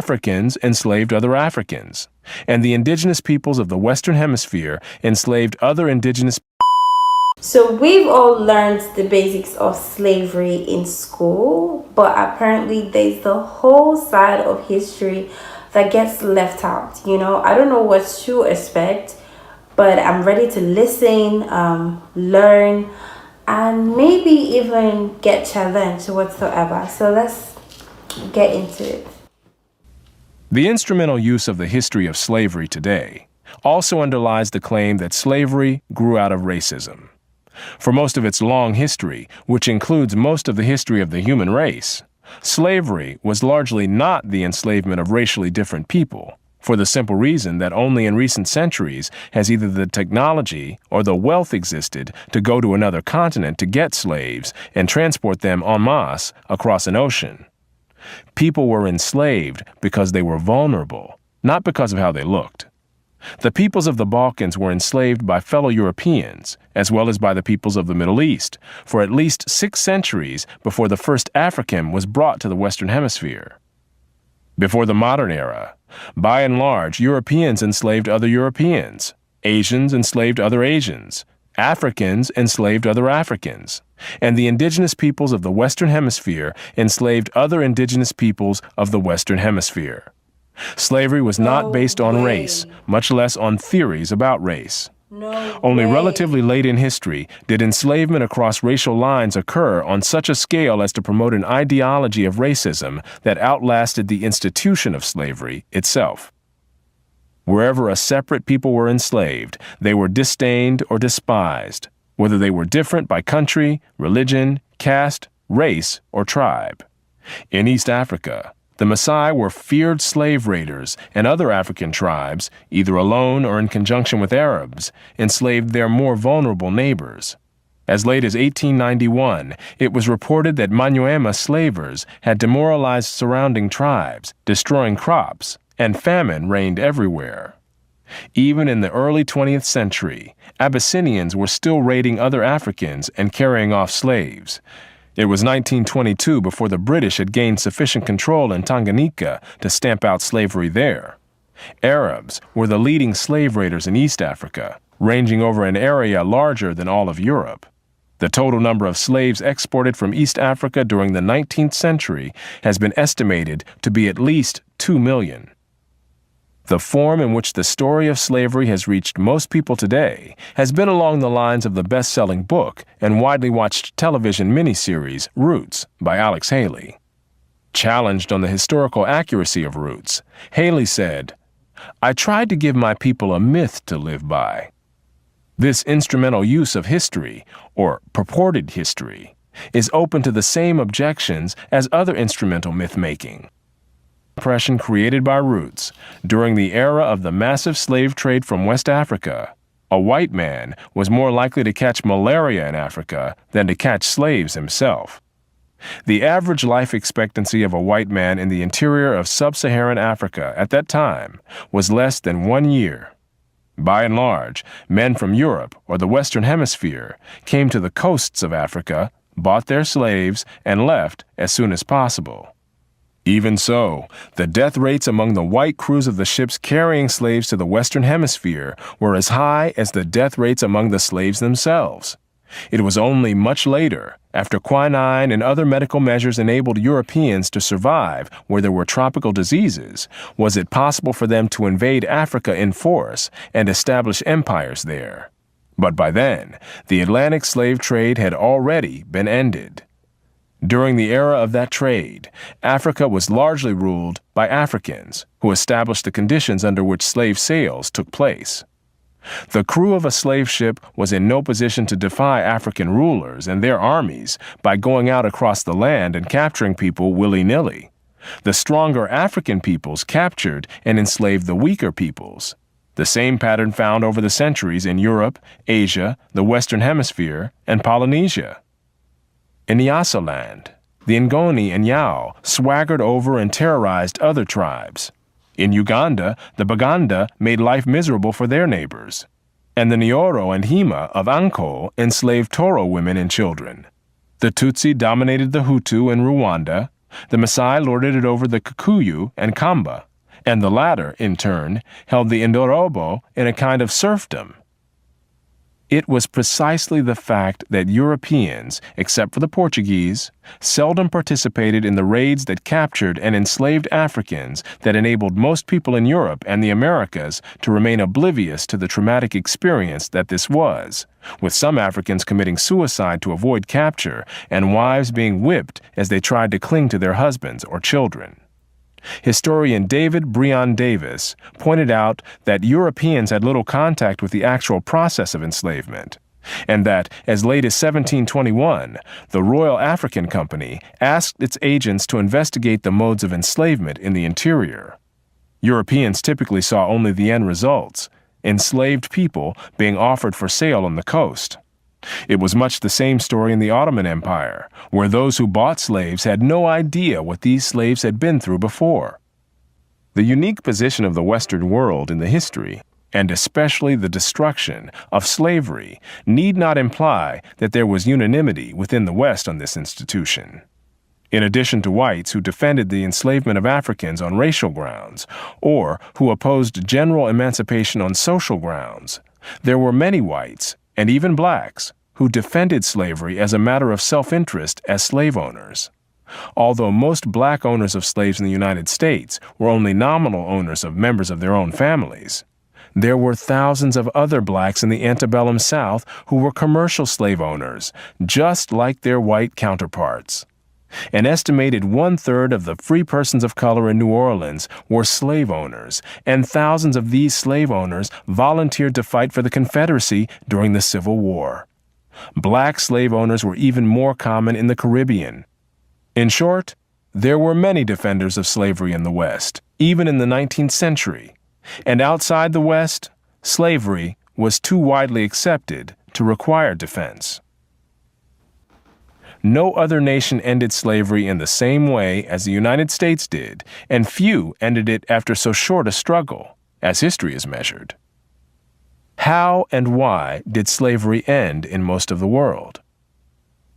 Africans enslaved other Africans, and the indigenous peoples of the Western Hemisphere enslaved other indigenous. So we've all learned the basics of slavery in school, but apparently there's the whole side of history that gets left out. I don't know what to expect, but I'm ready to listen, learn, and maybe even get challenged whatsoever. So let's get into it. The instrumental use of the history of slavery today also underlies the claim that slavery grew out of racism. For most of its long history, which includes most of the history of the human race, slavery was largely not the enslavement of racially different people, for the simple reason that only in recent centuries has either the technology or the wealth existed to go to another continent to get slaves and transport them en masse across an ocean. People were enslaved because they were vulnerable, not because of how they looked. The peoples of the Balkans were enslaved by fellow Europeans, as well as by the peoples of the Middle East, for at least 6 centuries before the first African was brought to the Western Hemisphere. Before the modern era, by and large, Europeans enslaved other Europeans, Asians enslaved other Asians, Africans enslaved other Africans, and the indigenous peoples of the Western Hemisphere enslaved other indigenous peoples of the Western Hemisphere. Slavery was not based on race, much less on theories about race. Only relatively late in history did enslavement across racial lines occur on such a scale as to promote an ideology of racism that outlasted the institution of slavery itself. Wherever a separate people were enslaved, they were disdained or despised, whether they were different by country, religion, caste, race, or tribe. In East Africa, the Maasai were feared slave raiders, and other African tribes, either alone or in conjunction with Arabs, enslaved their more vulnerable neighbors. As late as 1891, it was reported that Manyuema slavers had demoralized surrounding tribes, destroying crops, and famine reigned everywhere. Even in the early 20th century, Abyssinians were still raiding other Africans and carrying off slaves. It was 1922 before the British had gained sufficient control in Tanganyika to stamp out slavery there. Arabs were the leading slave raiders in East Africa, ranging over an area larger than all of Europe. The total number of slaves exported from East Africa during the 19th century has been estimated to be at least 2 million. The form in which the story of slavery has reached most people today has been along the lines of the best-selling book and widely watched television miniseries Roots by Alex Haley. Challenged on the historical accuracy of Roots, Haley said, "I tried to give my people a myth to live by." This instrumental use of history, or purported history, is open to the same objections as other instrumental myth-making. Impression created by Roots during the era of the massive slave trade from West Africa, a white man was more likely to catch malaria in Africa than to catch slaves himself. The average life expectancy of a white man in the interior of sub-Saharan Africa at that time was less than 1 year. By and large, men from Europe or the Western Hemisphere came to the coasts of Africa, bought their slaves, and left as soon as possible. Even so, the death rates among the white crews of the ships carrying slaves to the Western Hemisphere were as high as the death rates among the slaves themselves. It was only much later, after quinine and other medical measures enabled Europeans to survive where there were tropical diseases, was it possible for them to invade Africa in force and establish empires there. But by then, the Atlantic slave trade had already been ended. During the era of that trade, Africa was largely ruled by Africans, who established the conditions under which slave sales took place. The crew of a slave ship was in no position to defy African rulers and their armies by going out across the land and capturing people willy-nilly. The stronger African peoples captured and enslaved the weaker peoples. The same pattern found over the centuries in Europe, Asia, the Western Hemisphere, and Polynesia. In Nyasaland, the Ngoni and Yao swaggered over and terrorized other tribes. In Uganda, the Baganda made life miserable for their neighbors. And the Nyoro and Hima of Anko enslaved Toro women and children. The Tutsi dominated the Hutu in Rwanda, The Maasai lorded it over the Kikuyu and Kamba, and the latter, in turn, held the Indorobo in a kind of serfdom. It was precisely the fact that Europeans, except for the Portuguese, seldom participated in the raids that captured and enslaved Africans that enabled most people in Europe and the Americas to remain oblivious to the traumatic experience that this was, with some Africans committing suicide to avoid capture and wives being whipped as they tried to cling to their husbands or children. Historian David Breon Davis pointed out that Europeans had little contact with the actual process of enslavement, and that, as late as 1721, the Royal African Company asked its agents to investigate the modes of enslavement in the interior. Europeans typically saw only the end results, enslaved people being offered for sale on the coast. It was much the same story in the Ottoman Empire, where those who bought slaves had no idea what these slaves had been through before. The unique position of the Western world in the history, and especially the destruction of slavery, need not imply that there was unanimity within the West on this institution. In addition to whites who defended the enslavement of Africans on racial grounds, or who opposed general emancipation on social grounds, there were many whites, and even blacks, who defended slavery as a matter of self-interest as slave owners. Although most black owners of slaves in the United States were only nominal owners of members of their own families, there were thousands of other blacks in the antebellum South who were commercial slave owners, just like their white counterparts. An estimated 1/3 of the free persons of color in New Orleans were slave owners, and thousands of these slave owners volunteered to fight for the Confederacy during the Civil War. Black slave owners were even more common in the Caribbean. In short, there were many defenders of slavery in the West, even in the 19th century. And outside the West, slavery was too widely accepted to require defense. No other nation ended slavery in the same way as the United States did, and few ended it after so short a struggle, as history is measured. How and why did slavery end in most of the world?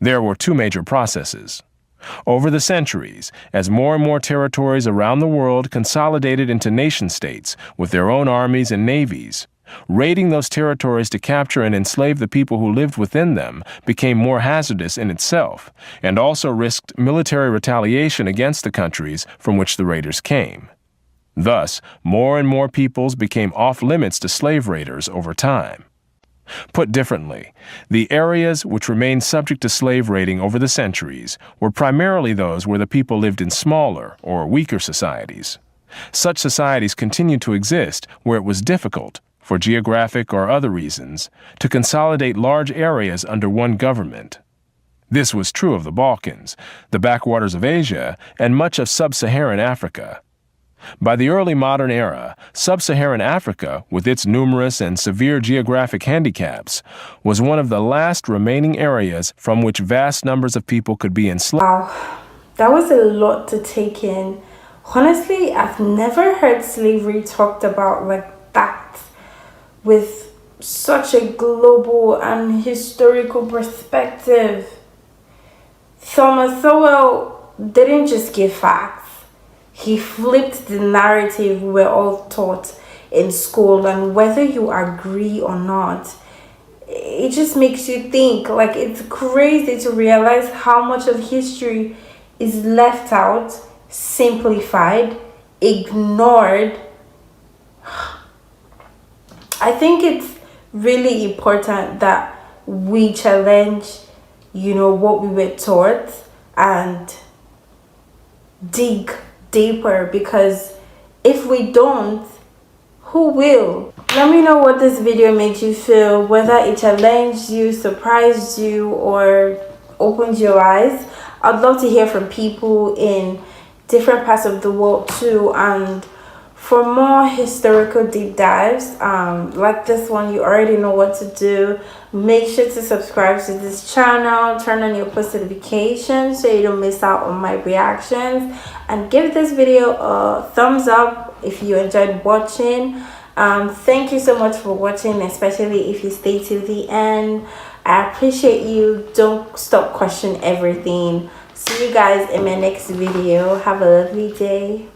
There were two major processes. Over the centuries, as more and more territories around the world consolidated into nation-states with their own armies and navies, raiding those territories to capture and enslave the people who lived within them became more hazardous in itself, and also risked military retaliation against the countries from which the raiders came. Thus, more and more peoples became off-limits to slave raiders over time. Put differently, the areas which remained subject to slave raiding over the centuries were primarily those where the people lived in smaller or weaker societies. Such societies continued to exist where it was difficult, for geographic or other reasons, to consolidate large areas under one government. This was true of the Balkans, the backwaters of Asia, and much of sub-Saharan Africa. By the early modern era, sub-Saharan Africa, with its numerous and severe geographic handicaps, was one of the last remaining areas from which vast numbers of people could be enslaved. Wow, that was a lot to take in. Honestly, I've never heard slavery talked about like that, with such a global and historical perspective. Thomas Sowell didn't just give facts. He flipped the narrative we were all taught in school, and whether you agree or not, it just makes you think. Like, it's crazy to realize how much of history is left out, simplified, ignored. I think it's really important that we challenge, what we were taught and dig deeper, because if we don't, who will? Let me know what this video made you feel, whether it challenged you, surprised you, or opened your eyes. I'd love to hear from people in different parts of the world too. And for more historical deep dives like this one, you already know what to do. Make sure to subscribe to this channel, turn on your post notifications so you don't miss out on my reactions, and give this video a thumbs up if you enjoyed watching. Thank you so much for watching, especially if you stay till the end. I appreciate you. Don't stop questioning everything. See you guys in my next video. Have a lovely day.